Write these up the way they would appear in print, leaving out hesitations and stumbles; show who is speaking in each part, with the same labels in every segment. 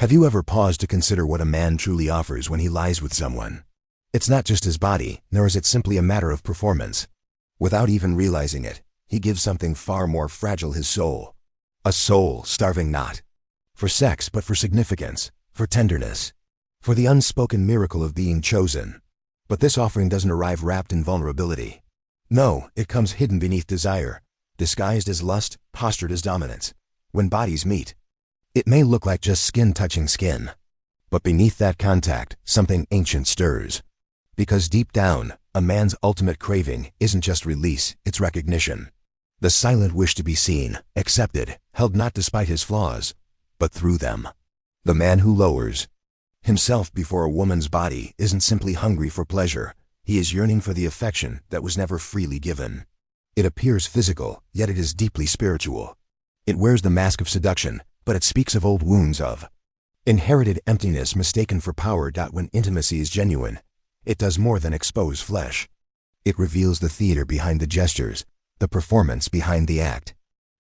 Speaker 1: Have you ever paused to consider what a man truly offers when he lies with someone? It's not just his body, nor is it simply a matter of performance. Without even realizing it, he gives something far more fragile: his soul. A soul starving not for sex, but for significance, for tenderness, for the unspoken miracle of being chosen. But this offering doesn't arrive wrapped in vulnerability. No, it comes hidden beneath desire, disguised as lust, postured as dominance. When bodies meet, it may look like just skin touching skin. But beneath that contact, something ancient stirs. Because deep down, a man's ultimate craving isn't just release, it's recognition. The silent wish to be seen, accepted, held not despite his flaws, but through them. The man who lowers himself before a woman's body isn't simply hungry for pleasure. He is yearning for the affection that was never freely given. It appears physical, yet it is deeply spiritual. It wears the mask of seduction, but it speaks of old wounds, of inherited emptiness mistaken for power. When intimacy is genuine, it does more than expose flesh. It reveals the theater behind the gestures, the performance behind the act.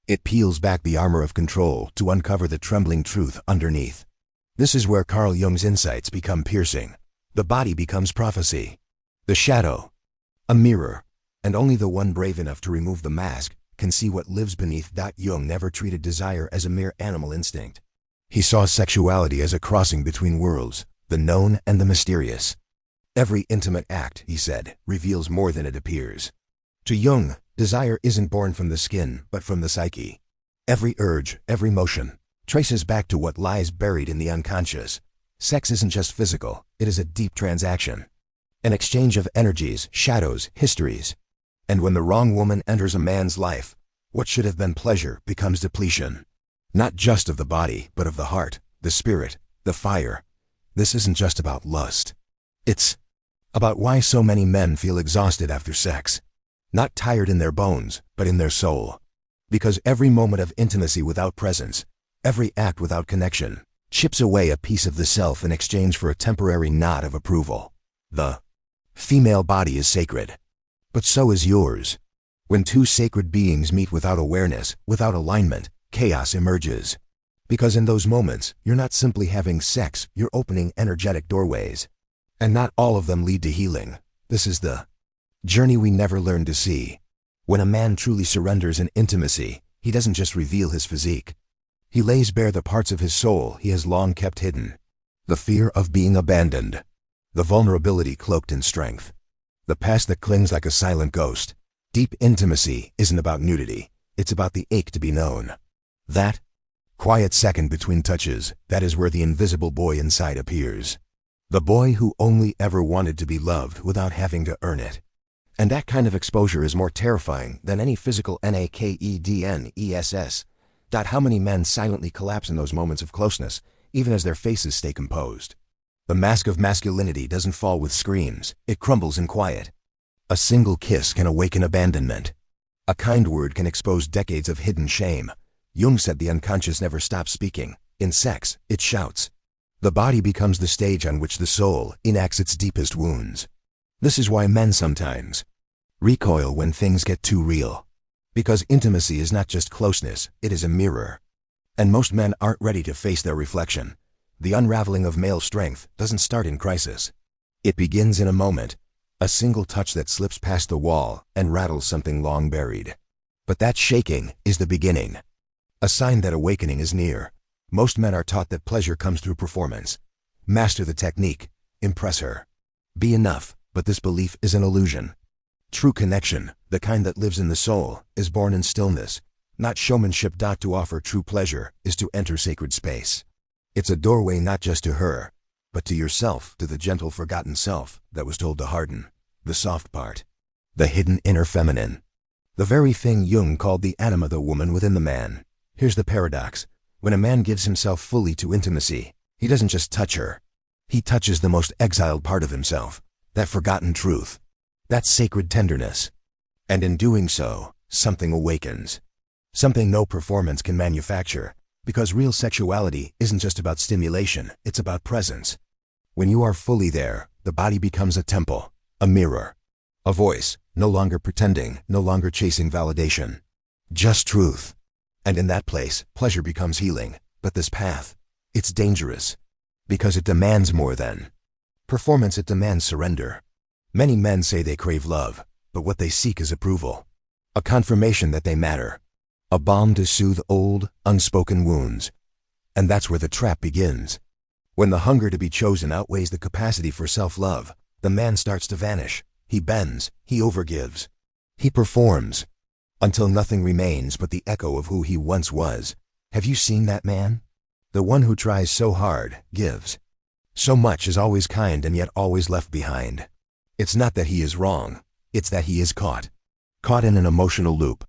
Speaker 1: It peels back the armor of control to uncover the trembling truth underneath. This is where Carl Jung's insights become piercing. The body becomes prophecy, the shadow a mirror, and only the one brave enough to remove the mask can see what lives beneath. Jung never treated desire as a mere animal instinct. He saw sexuality as a crossing between worlds, the known and the mysterious. Every intimate act, he said, reveals more than it appears. To Jung, desire isn't born from the skin, but from the psyche. Every urge, every motion, traces back to what lies buried in the unconscious. Sex isn't just physical, it is a deep transaction. An exchange of energies, shadows, histories. And when the wrong woman enters a man's life, what should have been pleasure becomes depletion. Not just of the body, but of the heart, the spirit, the fire. This isn't just about lust. It's about why so many men feel exhausted after sex. Not tired in their bones, but in their soul. Because every moment of intimacy without presence, every act without connection, chips away a piece of the self in exchange for a temporary nod of approval. The female body is sacred, but so is yours. When two sacred beings meet without awareness, without alignment, chaos emerges. Because in those moments, you're not simply having sex, you're opening energetic doorways. And not all of them lead to healing. This is the journey we never learn to see. When a man truly surrenders in intimacy, he doesn't just reveal his physique. He lays bare the parts of his soul he has long kept hidden. The fear of being abandoned. The vulnerability cloaked in strength. The past that clings like a silent ghost. Deep intimacy isn't about nudity. It's about the ache to be known. That quiet second between touches, that is where the invisible boy inside appears. The boy who only ever wanted to be loved without having to earn it. And that kind of exposure is more terrifying than any physical nakedness. How many men silently collapse in those moments of closeness, even as their faces stay composed? The mask of masculinity doesn't fall with screams, it crumbles in quiet. A single kiss can awaken abandonment. A kind word can expose decades of hidden shame. Jung said the unconscious never stops speaking. In sex, it shouts. The body becomes the stage on which the soul enacts its deepest wounds. This is why men sometimes recoil when things get too real. Because intimacy is not just closeness, it is a mirror. And most men aren't ready to face their reflection. The unraveling of male strength doesn't start in crisis. It begins in a moment, a single touch that slips past the wall and rattles something long buried. But that shaking is the beginning. A sign that awakening is near. Most men are taught that pleasure comes through performance. Master the technique, impress her, be enough, but this belief is an illusion. True connection, the kind that lives in the soul, is born in stillness, not showmanship. To offer true pleasure is to enter sacred space. It's a doorway not just to her, but to yourself, to the gentle forgotten self that was told to harden, the soft part, the hidden inner feminine. The very thing Jung called the Anima, the woman within the man. Here's the paradox. When a man gives himself fully to intimacy, he doesn't just touch her. He touches the most exiled part of himself, that forgotten truth, that sacred tenderness. And in doing so, something awakens. Something no performance can manufacture, because real sexuality isn't just about stimulation, it's about presence. When you are fully there, the body becomes a temple, a mirror, a voice, no longer pretending, no longer chasing validation. Just truth. And in that place, pleasure becomes healing. But this path, It's dangerous. Because it demands more than performance, it demands surrender. Many men say they crave love, but what they seek is approval. A confirmation that they matter. A balm to soothe old, unspoken wounds. And that's where the trap begins. When the hunger to be chosen outweighs the capacity for self-love, the man starts to vanish. He bends, he overgives. He performs, until nothing remains but the echo of who he once was. Have you seen that man? The one who tries so hard, gives so much, is always kind and yet always left behind. It's not that he is wrong, it's that he is caught in an emotional loop.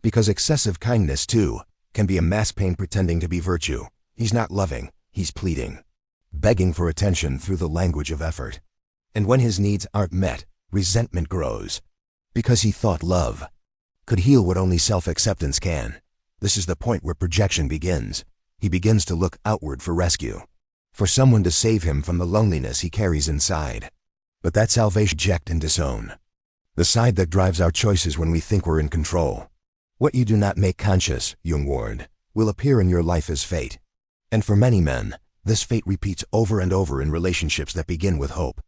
Speaker 1: Because excessive kindness, too, can be a mask pain pretending to be virtue. He's not loving, he's pleading, begging for attention through the language of effort. And when his needs aren't met, resentment grows. Because he thought love could heal what only self-acceptance can. This is the point where projection begins. He begins to look outward for rescue, for someone to save him from the loneliness he carries inside. But that salvation reject and disown. The side that drives our choices when we think we're in control. What you do not make conscious, Jung warned, will appear in your life as fate. And for many men, this fate repeats over and over in relationships that begin with hope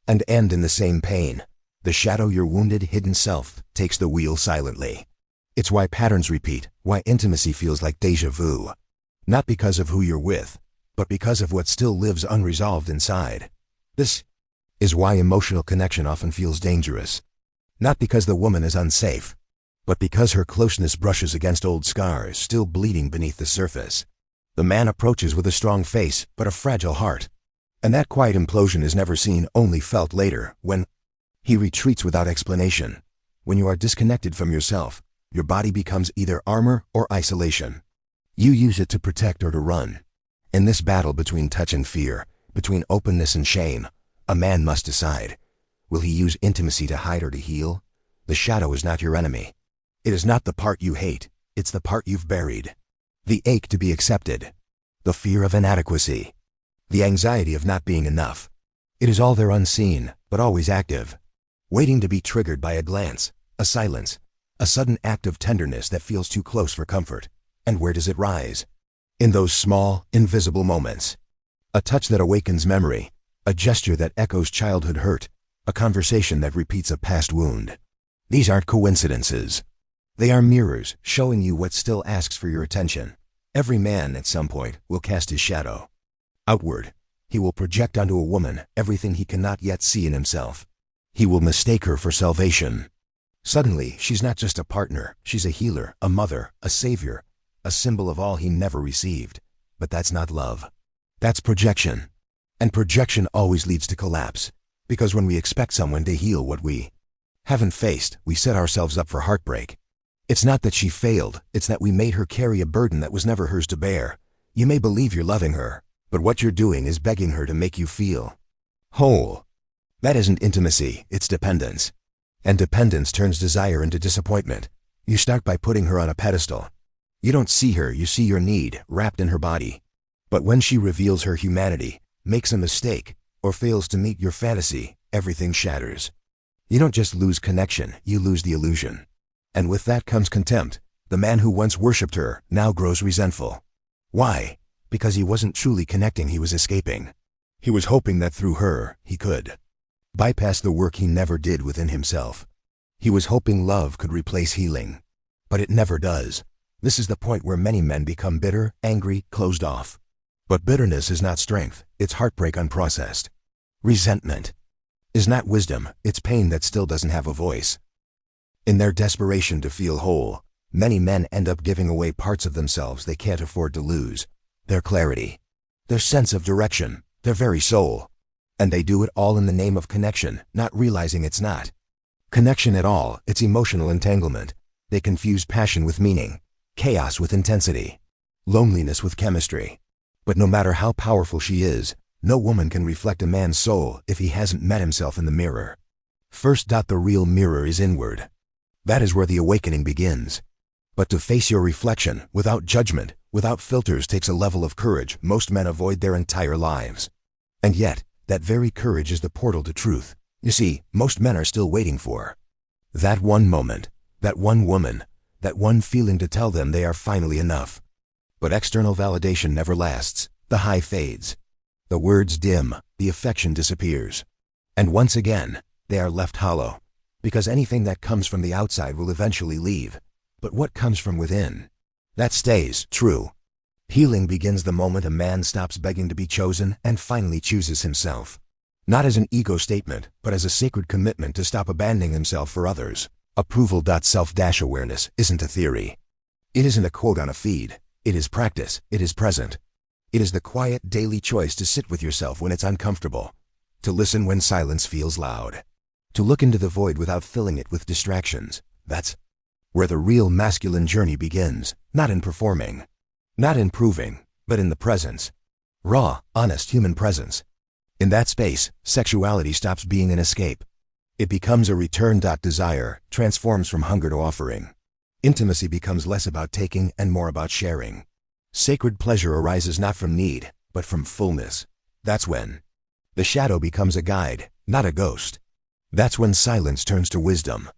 Speaker 1: and end in the same pain. The shadow, your wounded, hidden self, takes the wheel silently. It's why patterns repeat, why intimacy feels like déjà vu. Not because of who you're with, but because of what still lives unresolved inside. This is why emotional connection often feels dangerous. Not because the woman is unsafe, but because her closeness brushes against old scars still bleeding beneath the surface. The man approaches with a strong face, but a fragile heart. And that quiet implosion is never seen, only felt later, when he retreats without explanation. When you are disconnected from yourself, your body becomes either armor or isolation. You use it to protect or to run. In this battle between touch and fear, between openness and shame, a man must decide. Will he use intimacy to hide or to heal? The shadow is not your enemy. It is not the part you hate, it's the part you've buried. The ache to be accepted. The fear of inadequacy. The anxiety of not being enough. It is all there, unseen, but always active. Waiting to be triggered by a glance, a silence, a sudden act of tenderness that feels too close for comfort. And where does it rise? In those small, invisible moments. A touch that awakens memory, a gesture that echoes childhood hurt, a conversation that repeats a past wound. These aren't coincidences. They are mirrors, showing you what still asks for your attention. Every man, at some point, will cast his shadow outward. He will project onto a woman everything he cannot yet see in himself. He will mistake her for salvation. Suddenly, she's not just a partner, she's a healer, a mother, a savior, a symbol of all he never received. But that's not love. That's projection. And projection always leads to collapse. Because when we expect someone to heal what we haven't faced, we set ourselves up for heartbreak. It's not that she failed, it's that we made her carry a burden that was never hers to bear. You may believe you're loving her, but what you're doing is begging her to make you feel whole. That isn't intimacy, it's dependence. And dependence turns desire into disappointment. You start by putting her on a pedestal. You don't see her, you see your need, wrapped in her body. But when she reveals her humanity, makes a mistake, or fails to meet your fantasy, everything shatters. You don't just lose connection, you lose the illusion. And with that comes contempt. The man who once worshipped her now grows resentful. Why? Because he wasn't truly connecting, he was escaping. He was hoping that through her, he could bypass the work he never did within himself. He was hoping love could replace healing. But it never does. This is the point where many men become bitter, angry, closed off. But bitterness is not strength, it's heartbreak unprocessed. Resentment is not wisdom, it's pain that still doesn't have a voice. In their desperation to feel whole, many men end up giving away parts of themselves they can't afford to lose. Their clarity, their sense of direction, their very soul. And they do it all in the name of connection, not realizing it's not connection at all, it's emotional entanglement. They confuse passion with meaning, chaos with intensity, loneliness with chemistry. But no matter how powerful she is, no woman can reflect a man's soul if he hasn't met himself in the mirror. First, the real mirror is inward. That is where the awakening begins. But to face your reflection, without judgment, without filters, takes a level of courage most men avoid their entire lives. And yet, that very courage is the portal to truth. You see, most men are still waiting for that one moment, that one woman, that one feeling to tell them they are finally enough. But external validation never lasts. The high fades. The words dim, the affection disappears. And once again, they are left hollow. Because anything that comes from the outside will eventually leave. But what comes from within? That stays true. Healing begins the moment a man stops begging to be chosen and finally chooses himself. Not as an ego statement, but as a sacred commitment to stop abandoning himself for others. Approval.self-awareness isn't a theory. It isn't a quote on a feed. It is practice. It is present. It is the quiet daily choice to sit with yourself when it's uncomfortable. To listen when silence feels loud. To look into the void without filling it with distractions. That's where the real masculine journey begins. Not in performing. Not in proving, but in the presence. Raw, honest human presence. In that space, sexuality stops being an escape. It becomes a return. Desire transforms from hunger to offering. Intimacy becomes less about taking and more about sharing. Sacred pleasure arises not from need, but from fullness. That's when the shadow becomes a guide, not a ghost. That's when silence turns to wisdom.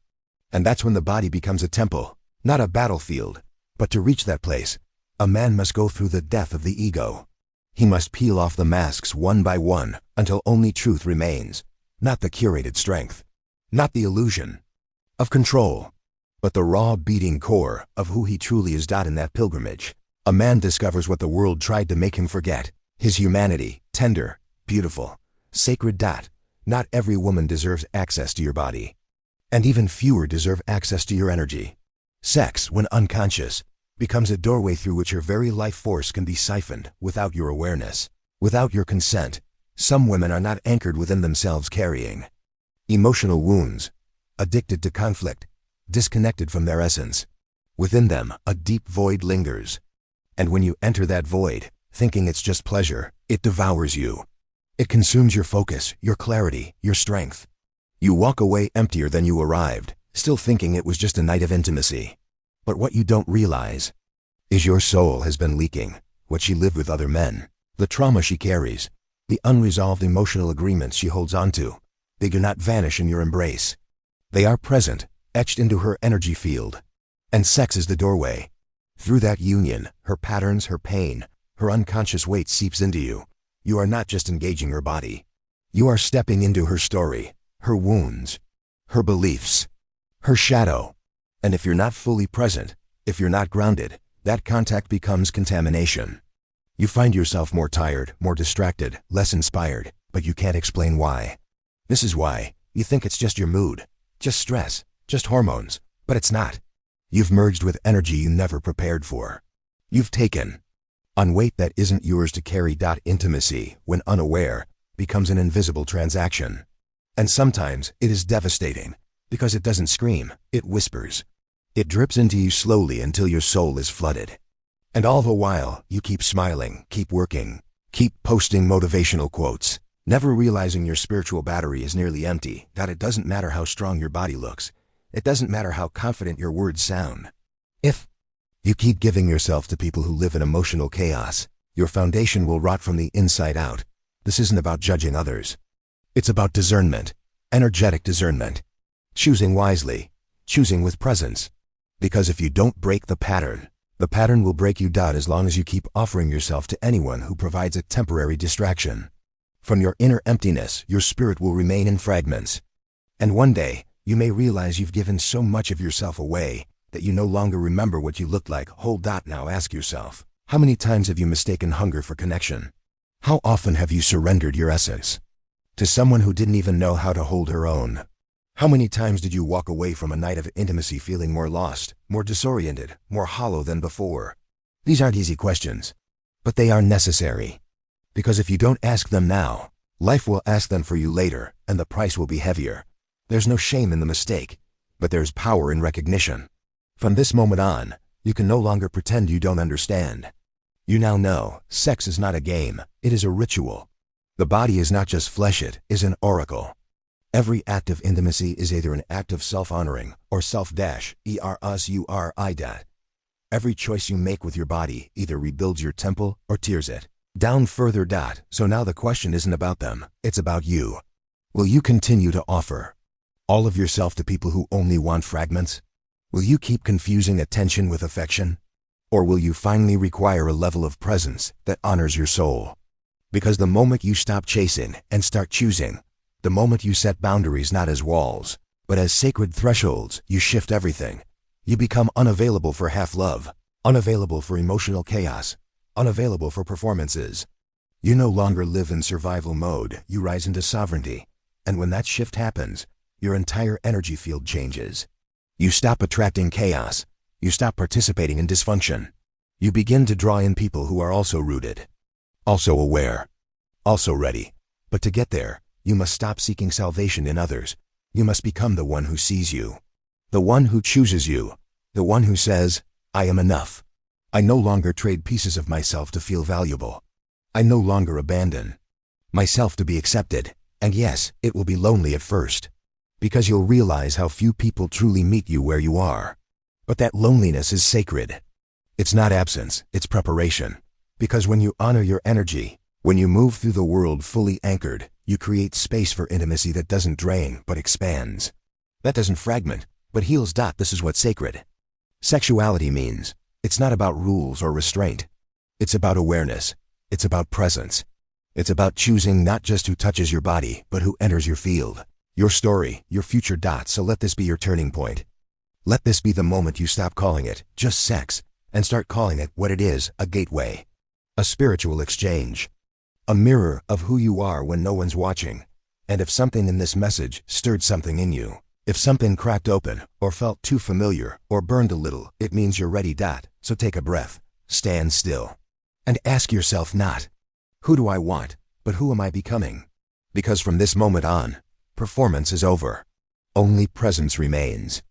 Speaker 1: And that's when the body becomes a temple, not a battlefield. But to reach that place, a man must go through the death of the ego. He must peel off the masks one by one until only truth remains. Not the curated strength. Not the illusion of control. But the raw beating core of who he truly is. In that pilgrimage, a man discovers what the world tried to make him forget. His humanity, tender, beautiful, sacred. Not every woman deserves access to your body. And even fewer deserve access to your energy. Sex, when unconscious, becomes a doorway through which your very life force can be siphoned without your awareness, without your consent. Some women are not anchored within themselves, carrying emotional wounds, addicted to conflict, disconnected from their essence. Within them, a deep void lingers. And when you enter that void, thinking it's just pleasure, it devours you. It consumes your focus, your clarity, your strength. You walk away emptier than you arrived, still thinking it was just a night of intimacy. But what you don't realize is your soul has been leaking, what she lived with other men, the trauma she carries, the unresolved emotional agreements she holds onto. They do not vanish in your embrace. They are present, etched into her energy field. And sex is the doorway. Through that union, her patterns, her pain, her unconscious weight seeps into you. You are not just engaging her body. You are stepping into her story, her wounds, her beliefs, her shadow. And if you're not fully present, if you're not grounded, that contact becomes contamination. You find yourself more tired, more distracted, less inspired, but you can't explain why. This is why. You think it's just your mood, just stress, just hormones, but it's not. You've merged with energy you never prepared for. You've taken on weight that isn't yours to carry. Intimacy, when unaware, becomes an invisible transaction. And sometimes it is devastating, because it doesn't scream, it whispers. It drips into you slowly until your soul is flooded. And all the while, you keep smiling, keep working, keep posting motivational quotes, never realizing your spiritual battery is nearly empty. It doesn't matter how strong your body looks. It doesn't matter how confident your words sound. If you keep giving yourself to people who live in emotional chaos, your foundation will rot from the inside out. This isn't about judging others. It's about discernment, energetic discernment. Choosing wisely, choosing with presence. Because if you don't break the pattern will break you. As long as you keep offering yourself to anyone who provides a temporary distraction. From your inner emptiness, your spirit will remain in fragments. And one day, you may realize you've given so much of yourself away that you no longer remember what you looked like. Now ask yourself, how many times have you mistaken hunger for connection? How often have you surrendered your essence to someone who didn't even know how to hold her own? How many times did you walk away from a night of intimacy feeling more lost, more disoriented, more hollow than before? These aren't easy questions, but they are necessary. Because if you don't ask them now, life will ask them for you later, and the price will be heavier. There's no shame in the mistake, but there's power in recognition. From this moment on, you can no longer pretend you don't understand. You now know, sex is not a game, it is a ritual. The body is not just flesh, it is an oracle. Every act of intimacy is either an act of self-honoring or self-erotic. Every choice you make with your body either rebuilds your temple or tears it down further. So now the question isn't about them, it's about you. Will you continue to offer all of yourself to people who only want fragments? Will you keep confusing attention with affection? Or will you finally require a level of presence that honors your soul? Because the moment you stop chasing and start choosing, the moment you set boundaries not as walls, but as sacred thresholds, you shift everything. You become unavailable for half-love, unavailable for emotional chaos, unavailable for performances. You no longer live in survival mode, you rise into sovereignty. And when that shift happens, your entire energy field changes. You stop attracting chaos. You stop participating in dysfunction. You begin to draw in people who are also rooted, also aware, also ready. But to get there, you must stop seeking salvation in others. You must become the one who sees you, the one who chooses you, the one who says, I am enough. I no longer trade pieces of myself to feel valuable. I no longer abandon myself to be accepted. And yes, it will be lonely at first, because you'll realize how few people truly meet you where you are. But that loneliness is sacred. It's not absence, it's preparation. Because when you honor your energy, when you move through the world fully anchored, you create space for intimacy that doesn't drain, but expands. That doesn't fragment, but heals. This is what's sacred. Sexuality means, it's not about rules or restraint. It's about awareness. It's about presence. It's about choosing not just who touches your body, but who enters your field, your story, your future. So let this be your turning point. Let this be the moment you stop calling it just sex and start calling it what it is, a gateway, a spiritual exchange, a mirror of who you are when no one's watching. And if something in this message stirred something in you, if something cracked open or felt too familiar or burned a little, it means you're ready. So take a breath, stand still, and ask yourself not, who do I want, but who am I becoming? Because from this moment on, performance is over. Only presence remains.